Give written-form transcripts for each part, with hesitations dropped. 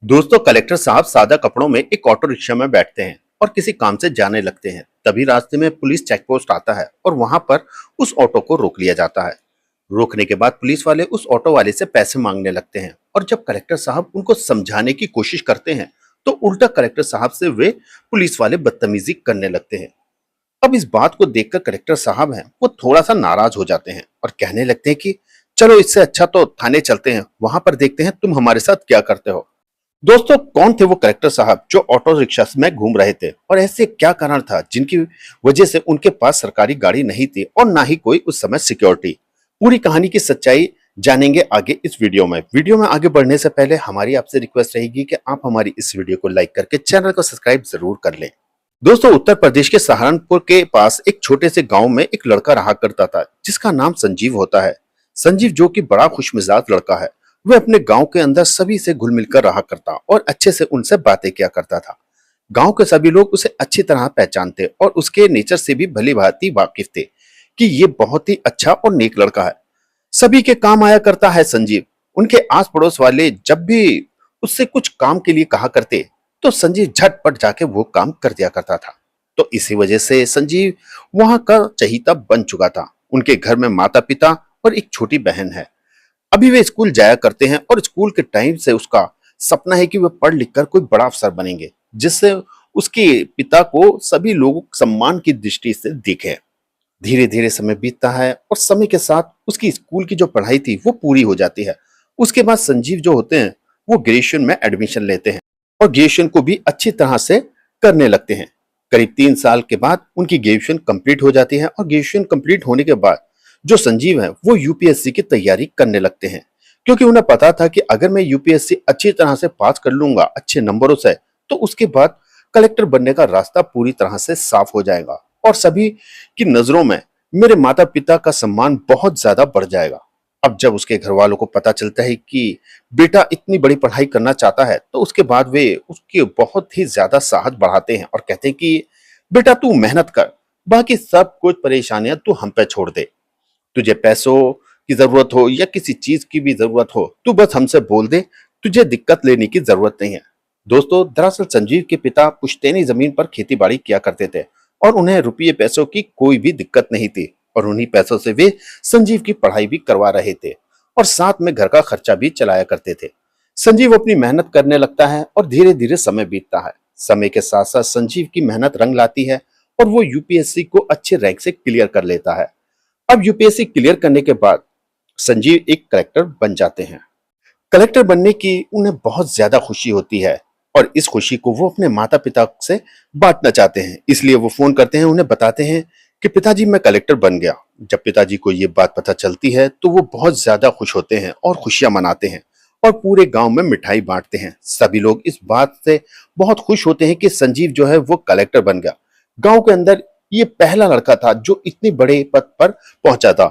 दोस्तों, कलेक्टर साहब सादा कपड़ों में एक ऑटो रिक्शा में बैठते हैं और किसी काम से जाने लगते हैं। तभी रास्ते में पुलिस चेक पोस्ट आता है और वहां पर उस ऑटो को रोक लिया जाता है। रोकने के बाद पुलिस वाले उस ऑटो वाले से पैसे मांगने लगते हैं और जब कलेक्टर साहब उनको समझाने की कोशिश करते हैं तो उल्टा कलेक्टर साहब से वे पुलिस वाले बदतमीजी करने लगते हैं। अब इस बात को देखकर कलेक्टर साहब हैं वो थोड़ा सा नाराज हो जाते हैं और कहने लगते हैं कि चलो, इससे अच्छा तो थाने चलते हैं, वहां पर देखते हैं तुम हमारे साथ क्या करते हो। दोस्तों, कौन थे वो कलेक्टर साहब जो ऑटो रिक्शा में घूम रहे थे और ऐसे क्या कारण था जिनकी वजह से उनके पास सरकारी गाड़ी नहीं थी और ना ही कोई उस समय सिक्योरिटी। पूरी कहानी की सच्चाई जानेंगे आगे इस वीडियो में आगे बढ़ने से पहले हमारी आपसे रिक्वेस्ट रहेगी कि आप हमारी इस वीडियो को लाइक करके चैनल को सब्सक्राइब जरूर कर लें। दोस्तों, उत्तर प्रदेश के सहारनपुर के पास एक छोटे से गांव में एक लड़का रहा करता था जिसका नाम संजीव होता है। संजीव, जो कि बड़ा खुशमिजाज लड़का है, वह अपने गांव के अंदर सभी से घुल मिलकर रहा करता और अच्छे से उनसे बातें किया करता था। गांव के सभी लोग उसे अच्छी तरह पहचानते और उसके नेचर से भी भली भांति वाकिफ थे कि ये बहुत ही अच्छा और नेक लड़का है। सभी के काम आया करता है संजीव। उनके आस पड़ोस वाले जब भी उससे कुछ काम के लिए कहा करते तो संजीव झटपट जाके वो काम कर दिया करता था। तो इसी वजह से संजीव वहां का चहीता बन चुका था। उनके घर में माता पिता और एक छोटी बहन है। अभी वे स्कूल जाया करते हैं और स्कूल के टाइम से उसका सपना है कि वे पढ़ लिख कर कोई बड़ा अफसर बनेंगे, जिससे उसके पिता को सभी लोग सम्मान की दृष्टि से देखें। धीरे धीरे समय बीतता है और समय के साथ उसकी स्कूल की जो पढ़ाई थी वो पूरी हो जाती है। उसके बाद संजीव जो होते हैं वो ग्रेजुएशन में एडमिशन लेते हैं और ग्रेजुएशन को भी अच्छी तरह से करने लगते हैं। करीब 3 साल के बाद उनकी ग्रेजुएशन कंप्लीट हो जाती है और ग्रेजुएशन कंप्लीट होने के बाद जो संजीव है वो यूपीएससी की तैयारी करने लगते हैं, क्योंकि उन्हें पता था कि अगर मैं यूपीएससी अच्छी तरह से पास कर लूंगा अच्छे नंबरों से तो उसके बाद कलेक्टर बनने का रास्ता पूरी तरह से साफ हो जाएगा और सभी की नजरों में मेरे माता पिता का सम्मान बहुत ज्यादा बढ़ जाएगा। अब जब उसके घर वालों को पता चलता है कि बेटा इतनी बड़ी पढ़ाई करना चाहता है तो उसके बाद वे उसके बहुत ही ज्यादा साहस बढ़ाते हैं और कहते हैं कि बेटा तू मेहनत कर, बाकी सब कुछ परेशानियां तू हम पे छोड़ दे। तुझे पैसों की जरूरत हो या किसी चीज की भी जरूरत हो तू बस हमसे बोल दे, तुझे दिक्कत लेने की जरूरत नहीं है। दोस्तों, दरअसल संजीव के पिता पुश्तैनी जमीन पर खेती बाड़ी किया करते थे और उन्हें रुपये पैसों की कोई भी दिक्कत नहीं थी और उन्हीं पैसों से वे संजीव की पढ़ाई भी करवा रहे थे और साथ में घर का खर्चा भी चलाया करते थे। संजीव अपनी मेहनत करने लगता है और धीरे धीरे समय बीतता है। समय के साथ साथ संजीव की मेहनत रंग लाती है और वो यूपीएससी को अच्छे रैंक से क्लियर कर लेता है। अब यूपीएससी क्लियर करने के बाद संजीव एक कलेक्टर बन जाते हैं। कलेक्टर बनने की उन्हें बहुत ज्यादा खुशी होती है और इस खुशी को वो अपने माता पिता से बांटना चाहते हैं, इसलिए वो फोन करते हैं, उन्हें बताते हैं कि पिताजी मैं कलेक्टर बन गया। जब पिताजी को ये बात पता चलती है तो वो बहुत ज्यादा खुश होते हैं और खुशियां मनाते हैं और पूरे गांव में मिठाई बांटते हैं। सभी लोग इस बात से बहुत खुश होते हैं कि संजीव जो है वो कलेक्टर बन गया। गांव के अंदर ये पहला लड़का था जो इतने बड़े पद पर पहुंचा था।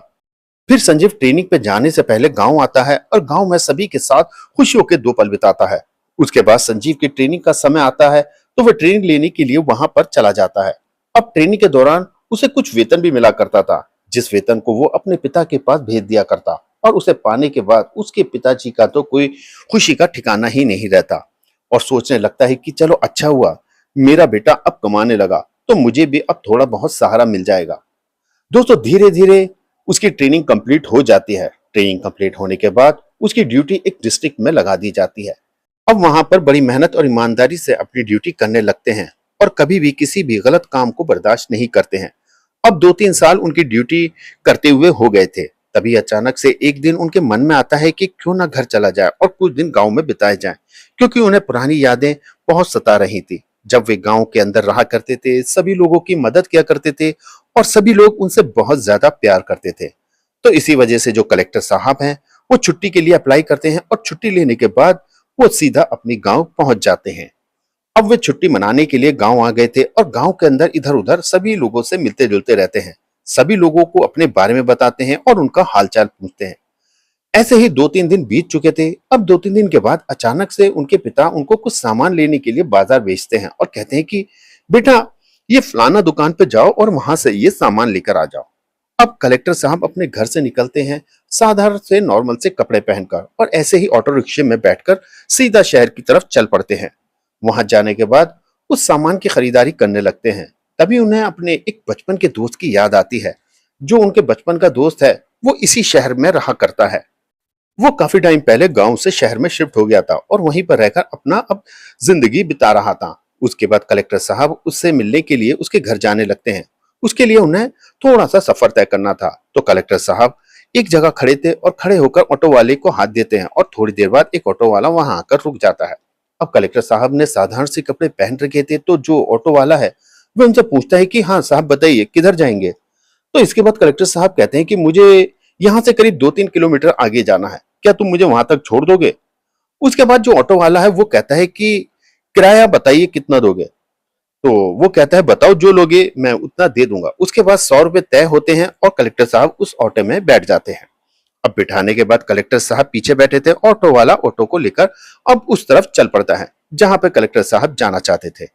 फिर संजीव ट्रेनिंग पे जाने से पहले गांव आता है और गांव में सभी के साथ खुशियों के 2 पल बिताता है। उसके बाद संजीव की ट्रेनिंग का समय आता है तो वह ट्रेनिंग लेने के लिए वहां पर चला जाता है। अब ट्रेनिंग के दौरान उसे कुछ वेतन भी मिला करता था, जिस वेतन को वो अपने पिता के पास भेज दिया करता और उसे पाने के बाद उसके पिताजी का तो कोई खुशी का ठिकाना ही नहीं रहता और सोचने लगता है कि चलो अच्छा हुआ, मेरा बेटा अब कमाने लगा तो मुझे भी अब थोड़ा बहुत सहारा मिल जाएगा। दोस्तों, धीरे धीरे उसकी ट्रेनिंग कंप्लीट हो जाती है। ट्रेनिंग कंप्लीट होने के बाद उसकी ड्यूटी एक डिस्ट्रिक्ट में लगा दी जाती है। अब वहां पर बड़ी मेहनत और ईमानदारी से अपनी ड्यूटी करने लगते हैं और कभी भी किसी भी गलत काम को बर्दाश्त नहीं करते हैं। अब 2-3 साल उनकी ड्यूटी करते हुए हो गए थे। तभी अचानक से एक दिन उनके मन में आता है कि क्यों ना घर चला जाए और कुछ दिन गांव में बिताए जाएं, क्योंकि उन्हें पुरानी यादें बहुत सता रही थी। जब वे गांव के अंदर रहा करते थे, सभी लोगों की मदद किया करते थे और सभी लोग उनसे बहुत ज्यादा प्यार करते थे। तो इसी वजह से जो कलेक्टर साहब हैं वो छुट्टी के लिए अप्लाई करते हैं और छुट्टी लेने के बाद वो सीधा अपनी गांव पहुंच जाते हैं। अब वे छुट्टी मनाने के लिए गांव आ गए थे और गांव के अंदर इधर उधर सभी लोगों से मिलते जुलते रहते हैं। सभी लोगों को अपने बारे में बताते हैं और उनका हालचाल पूछते हैं। ऐसे ही 2-3 दिन बीत चुके थे। अब 2-3 दिन के बाद अचानक से उनके पिता उनको कुछ सामान लेने के लिए बाजार भेजते हैं और कहते हैं कि बेटा ये फलाना दुकान पे जाओ और वहां से ये सामान लेकर आ जाओ। अब कलेक्टर साहब अपने घर से निकलते हैं, साधारण से नॉर्मल से कपड़े पहनकर और ऐसे ही ऑटो रिक्शे में बैठकर सीधा शहर की तरफ चल पड़ते हैं। वहां जाने के बाद उस सामान की खरीदारी करने लगते हैं। तभी उन्हें अपने एक बचपन के दोस्त की याद आती है। जो उनके बचपन का दोस्त है वो इसी शहर में रहा करता है। वो काफी टाइम पहले गांव से शहर में शिफ्ट हो गया था और वहीं पर रहकर अपना अब जिंदगी बिता रहा था। उसके बाद कलेक्टर साहब उससे मिलने के लिए उसके घर जाने लगते हैं। उसके लिए उन्हें थोड़ा सा सफर तय करना था, तो कलेक्टर साहब एक जगह खड़े थे और खड़े होकर ऑटो वाले को हाथ देते हैं और थोड़ी देर बाद एक ऑटो वाला वहां आकर रुक जाता है। अब कलेक्टर साहब ने साधारण से कपड़े पहन रखे थे, तो जो ऑटो वाला है वो उनसे पूछता है कि हाँ साहब बताइए किधर जाएंगे। तो इसके बाद कलेक्टर साहब कहते हैं कि मुझे यहाँ से करीब 2-3 किलोमीटर आगे जाना है, क्या तुम मुझे वहां तक छोड़ दोगे। उसके बाद जो ऑटो वाला है वो कहता है कि किराया बताइए कितना दोगे। तो वो कहता है बताओ जो लोगे मैं उतना दे दूंगा। उसके बाद 100 रुपए तय होते हैं और कलेक्टर साहब उस ऑटो में बैठ जाते हैं। अब बिठाने के बाद कलेक्टर साहब पीछे बैठे थे, ऑटो वाला ऑटो को लेकर अब उस तरफ चल पड़ता है जहां पर कलेक्टर साहब जाना चाहते थे।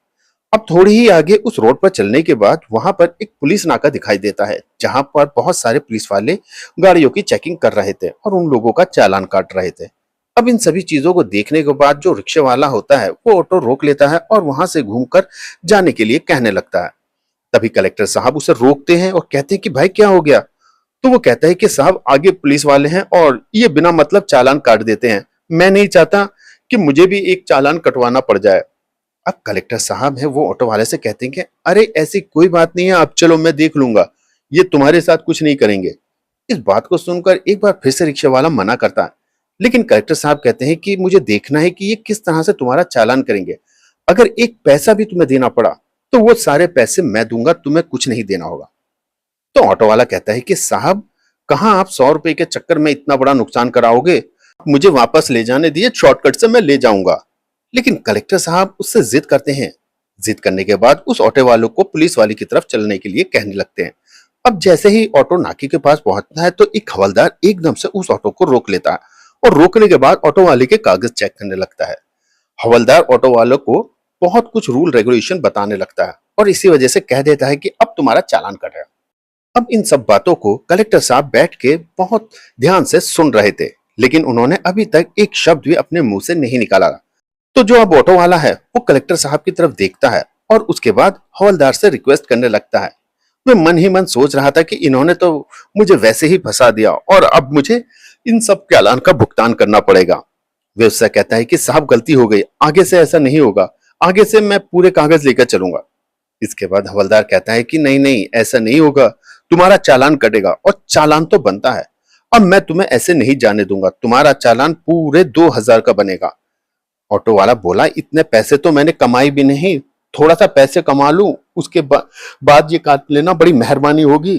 अब थोड़ी ही आगे उस रोड पर चलने के बाद वहां पर एक पुलिस नाका दिखाई देता है जहां पर बहुत सारे पुलिस वाले गाड़ियों की चेकिंग कर रहे थे और उन लोगों का चालान काट रहे थे। अब इन सभी चीजों को देखने के बाद जो रिक्शे वाला होता है वो ऑटो रोक लेता है और वहां से घूमकर जाने के लिए कहने लगता है। तभी कलेक्टर साहब उसे रोकते हैं और कहते हैं कि भाई क्या हो गया। तो वो कहता है कि साहब आगे पुलिस वाले हैं और ये बिना मतलब चालान काट देते हैं, मैं नहीं चाहता कि मुझे भी एक चालान कटवाना पड़ जाए। अब कलेक्टर साहब है वो ऑटो वाले से कहते हैं कि अरे ऐसी कोई बात नहीं है, आप चलो मैं देख लूंगा, ये तुम्हारे साथ कुछ नहीं करेंगे। इस बात को सुनकर एक बार फिर से रिक्शे वाला मना करता है, लेकिन कलेक्टर साहब कहते हैं कि मुझे देखना है कि ये किस तरह से तुम्हारा चालान करेंगे। अगर एक पैसा भी तुम्हें देना पड़ा तो वो सारे पैसे मैं दूंगा, तुम्हें कुछ नहीं देना होगा। तो ऑटो वाला कहता है कि साहब कहाँ आप 100 रुपए के चक्कर में इतना बड़ा नुकसान कराओगे, मुझे वापस ले जाने दिए, शॉर्टकट से मैं ले जाऊंगा। लेकिन कलेक्टर साहब उससे जिद करते हैं। जिद करने के बाद उस ऑटो वालों को पुलिस वाले की तरफ चलने के लिए कहने लगते हैं। अब जैसे ही ऑटो नाके के पास पहुंचता है तो एक हवलदार एकदम से उस ऑटो को रोक लेता है और रोकने के बाद ऑटो वाले के कागज चेक करने लगता है। हवलदार ऑटो वालों को बहुत कुछ रूल रेगुलेशन बताने लगता है और इसी वजह से कह देता है कि अब तुम्हारा चालान कट है। अब इन सब बातों को कलेक्टर साहब बैठ के बहुत ध्यान से सुन रहे थे, लेकिन उन्होंने अभी तक एक शब्द भी अपने मुंह से नहीं निकाला। तो जो अब ऑटो वाला है वो कलेक्टर साहब की तरफ देखता है और उसके बाद हवलदार से रिक्वेस्ट करने लगता है। मैं मन ही मन सोच रहा था कि इन्होंने तो मुझे वैसे ही फंसा दिया और अब मुझे इन सब चालान का भुगतान करना पड़ेगा। वे उससे कहता है कि साहब गलती हो गई, आगे से ऐसा नहीं होगा, आगे से मैं पूरे कागज लेकर चलूंगा। इसके बाद हवलदार कहता है कि नहीं नहीं ऐसा नहीं होगा, तुम्हारा चालान कटेगा और चालान तो बनता है। अब मैं तुम्हें ऐसे नहीं जाने दूंगा, तुम्हारा चालान पूरे 2000 का बनेगा। ऑटो वाला बोला इतने पैसे तो मैंने कमाई भी नहीं, थोड़ा सा पैसे कमा लूं उसके बाद ये काट लेना बड़ी मेहरबानी होगी।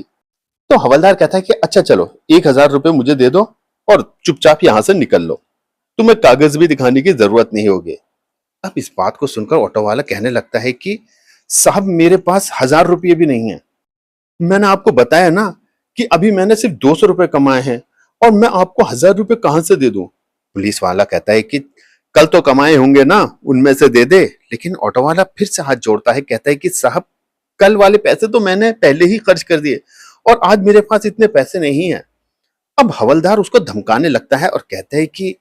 तो हवलदार कहता है कि अच्छा चलो 1000 रुपए मुझे दे दो और चुपचाप यहां से निकल लो, तुम्हें कागज भी दिखाने की जरूरत नहीं होगी। अब इस बात को सुनकर ऑटो वाला कहने लगता है कि साहब मेरे पास 1000 रुपये भी नहीं है, मैंने आपको बताया ना कि अभी मैंने सिर्फ 200 रुपए कमाए हैं और मैं आपको 1000 रुपए कहां से दे दूं। पुलिस वाला कहता है कि कल तो कमाए होंगे ना, उनमें से दे दे। लेकिन ऑटो वाला फिर से हाथ जोड़ता है, कहता है कि साहब कल वाले पैसे तो मैंने पहले ही खर्च कर दिए और आज मेरे पास इतने पैसे नहीं है। अब हवलदार उसको धमकाने लगता है और कहता है कि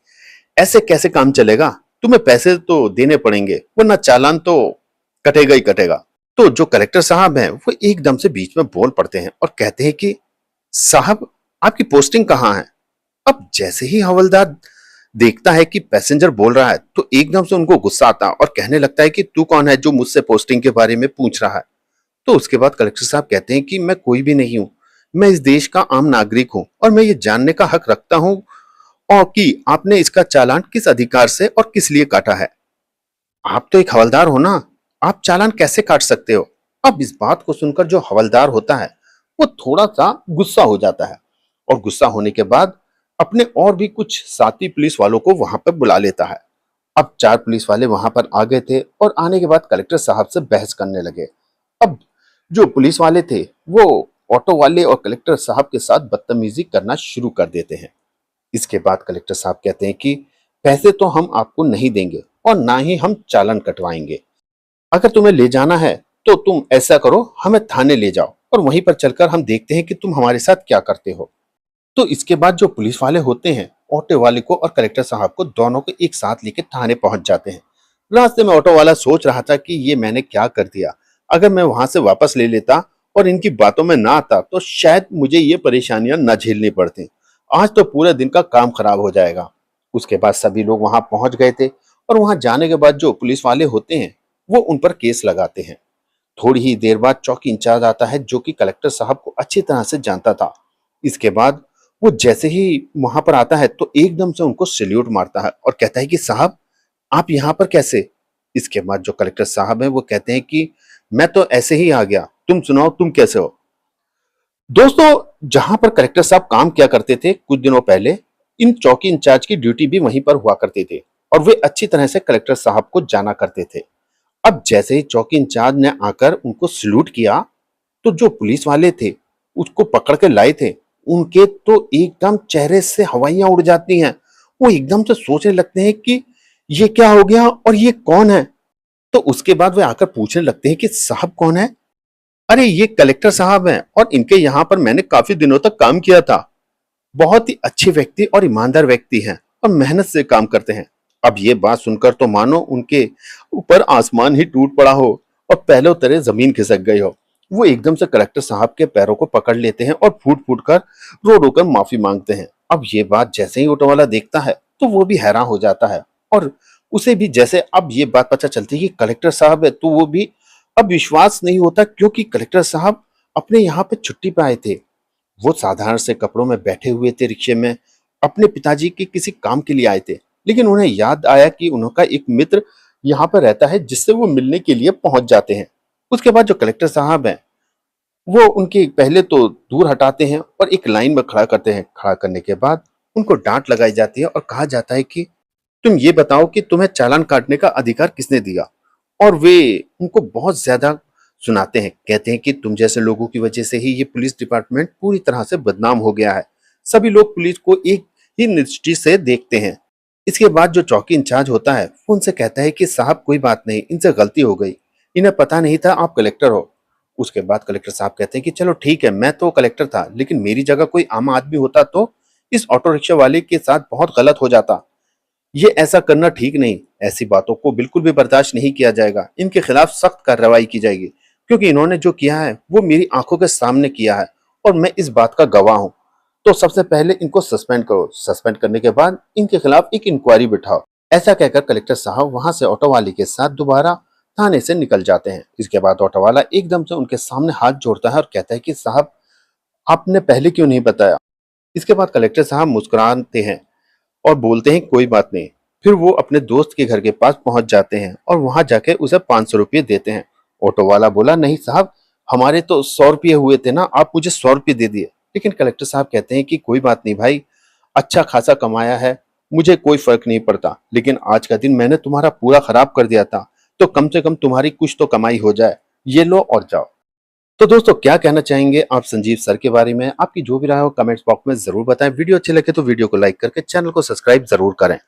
ऐसे कैसे काम चलेगा, तुम्हें पैसे तो देने पड़ेंगे वरना चालान तो कटेगा ही कटेगा। तो जो कलेक्टर साहब हैं वो एकदम से बीच में बोल पड़ते हैं और कहते हैं कि साहब आपकी पोस्टिंग कहाँ है। अब जैसे ही हवलदार देखता है कि पैसेंजर बोल रहा है तो एकदम से उनको गुस्सा आता है और कहने लगता है कि तू कौन है जो मुझसे पोस्टिंग के बारे में पूछ रहा है। तो उसके बाद कलेक्टर साहब कहते हैं कि मैं कोई भी नहीं हूं, मैं इस देश का आम नागरिक हूं और मैं ये जानने का हक रखता हूं और कि आपने इसका चालान किस अधिकार से और किस लिए काटा है। आप तो एक हवलदार हो ना, आप चालान कैसे काट सकते हो। अब इस बात को सुनकर जो हवलदार होता है वो थोड़ा सा गुस्सा हो जाता है और गुस्सा होने के बाद अपने और भी कुछ साथी पुलिस वालों को वहां पर बुला लेता है। अब 4 पुलिस वाले वहां पर आ गए थे और आने के बाद कलेक्टर साहब से बहस करने लगे। अब जो पुलिस वाले थे वो ऑटो वाले और कलेक्टर साहब के साथ बदतमीजी करना शुरू कर देते हैं। इसके बाद कलेक्टर साहब कहते हैं कि पैसे तो हम आपको नहीं देंगे और ना ही हम चालान कटवाएंगे। अगर तुम्हें ले जाना है तो तुम ऐसा करो, हमें थाने ले जाओ और वहीं पर चलकर हम देखते हैं कि तुम हमारे साथ क्या करते हो। तो इसके बाद जो पुलिस वाले होते हैं ऑटो वाले को और कलेक्टर साहब को दोनों को एक साथ लेके थाने पहुंच जाते हैं। रास्ते में ऑटो वाला सोच रहा था कि ये मैंने क्या कर दिया, अगर मैं वहां से वापस ले लेता और इनकी बातों में ना आता तो शायद मुझे ये परेशानियां न झेलनी पड़ती। आज तो पूरे दिन का काम खराब हो जाएगा। उसके बाद सभी लोग वहां पहुंच गए थे और वहां जाने के बाद जो पुलिस वाले होते हैं वो उन पर केस लगाते हैं। थोड़ी ही देर बाद चौकी इंचार्ज आता है जो कि कलेक्टर साहब को अच्छी तरह से जानता था। इसके बाद वो जैसे ही वहां पर आता है तो एकदम से उनको सैल्यूट मारता है और कहता है कि साहब आप यहाँ पर कैसे। इसके बाद जो कलेक्टर साहब हैं वो कहते हैं कि मैं तो ऐसे ही आ गया, तुम सुनाओ तुम कैसे हो। दोस्तों, जहां पर कलेक्टर साहब काम किया करते थे कुछ दिनों पहले, इन चौकी इंचार्ज की ड्यूटी भी वहीं पर हुआ करती थी और वे अच्छी तरह से कलेक्टर साहब को जाना करते थे। अब जैसे ही चौकी इंचार्ज ने आकर उनको सैल्यूट किया तो जो पुलिस वाले थे उसको पकड़ के लाए थे, उनके तो एकदम चेहरे से हवाइयां उड़ जाती हैं। वो एकदम से सोचने लगते हैं कि ये क्या हो गया और ये कौन है। तो उसके बाद वे आकर पूछने लगते हैं कि साहब कौन है। अरे ये कलेक्टर साहब हैं और इनके यहाँ पर मैंने काफी दिनों तक काम किया था। बहुत ही अच्छे व्यक्ति और ईमानदार व्यक्ति हैं और मेहनत से काम करते हैं। अब ये बात सुनकर तो मानो उनके ऊपर आसमान ही टूट पड़ा हो और पहले तरह जमीन खिसक गई हो। वो एकदम से कलेक्टर साहब के पैरों को पकड़ लेते हैं और फूट फूट कर रो रो कर माफी मांगते हैं। अब ये बात जैसे ही ऑटो वाला देखता है तो वो भी हैरान हो जाता है और उसे भी जैसे अब ये बात पता चलती है कि कलेक्टर साहब है तो वो भी अब विश्वास नहीं होता, क्योंकि कलेक्टर साहब अपने यहाँ पे छुट्टी पे आए थे। वो साधारण से कपड़ों में बैठे हुए थे रिक्शे में, अपने पिताजी के किसी काम के लिए आए थे, लेकिन उन्हें याद आया कि उनका एक मित्र यहाँ पर रहता है जिससे वो मिलने के लिए पहुंच जाते हैं। उसके बाद जो कलेक्टर साहब हैं वो उनके पहले तो दूर हटाते हैं और एक लाइन में खड़ा करते हैं। खड़ा करने के बाद उनको डांट लगाई जाती है और कहा जाता है कि तुम ये बताओ कि तुम्हें चालान काटने का अधिकार किसने दिया। और वे उनको बहुत ज्यादा सुनाते हैं, कहते हैं कि तुम जैसे लोगों की वजह से ही ये पुलिस डिपार्टमेंट पूरी तरह से बदनाम हो गया है। सभी लोग पुलिस को एक ही दृष्टि से देखते हैं। इसके बाद जो चौकी इंचार्ज होता है वो उनसे कहता है कि साहब कोई बात नहीं, इनसे गलती हो गई, इन्हें पता नहीं था आप कलेक्टर हो। उसके बाद कलेक्टर साहब कहते हैं कि चलो ठीक है, मैं तो कलेक्टर था लेकिन मेरी जगह कोई आम आदमी होता तो इस ऑटो रिक्शा वाले के साथ बहुत गलत हो जाता। ये ऐसा करना ठीक नहीं, ऐसी बातों को बिल्कुल भी बर्दाश्त नहीं किया जाएगा। इनके खिलाफ सख्त कार्रवाई की जाएगी, क्योंकि इन्होंने जो किया है वो मेरी आंखों के सामने किया है और मैं इस बात का गवाह हूं। तो सबसे पहले इनको सस्पेंड करो, सस्पेंड करने के बाद इनके खिलाफ एक इंक्वायरी बिठाओ। ऐसा कहकर कलेक्टर साहब वहां से ऑटो वाले के साथ दोबारा थाने से निकल जाते हैं। इसके बाद ऑटो वाला एकदम से उनके सामने हाथ जोड़ता है और कहता है कि साहब आपने पहले क्यों नहीं बताया। इसके बाद कलेक्टर साहब मुस्कुराते हैं और बोलते हैं कोई बात नहीं। फिर वो अपने दोस्त के घर के पास पहुंच जाते हैं और वहां जाके उसे 500 रुपये देते हैं। ऑटो वाला बोला नहीं साहब, हमारे तो 100 रुपये हुए थे ना, आप मुझे 100 रुपये दे दिए। लेकिन कलेक्टर साहब कहते हैं कि कोई बात नहीं भाई, अच्छा खासा कमाया है, मुझे कोई फर्क नहीं पड़ता, लेकिन आज का दिन मैंने तुम्हारा पूरा खराब कर दिया था, तो कम से कम तुम्हारी कुछ तो कमाई हो जाए, ये लो और जाओ। तो दोस्तों, क्या कहना चाहेंगे आप संजीव सर के बारे में। आपकी जो भी राय हो कमेंट्स बॉक्स में जरूर बताएं। वीडियो अच्छे लगे तो वीडियो को लाइक करके चैनल को सब्सक्राइब जरूर करें।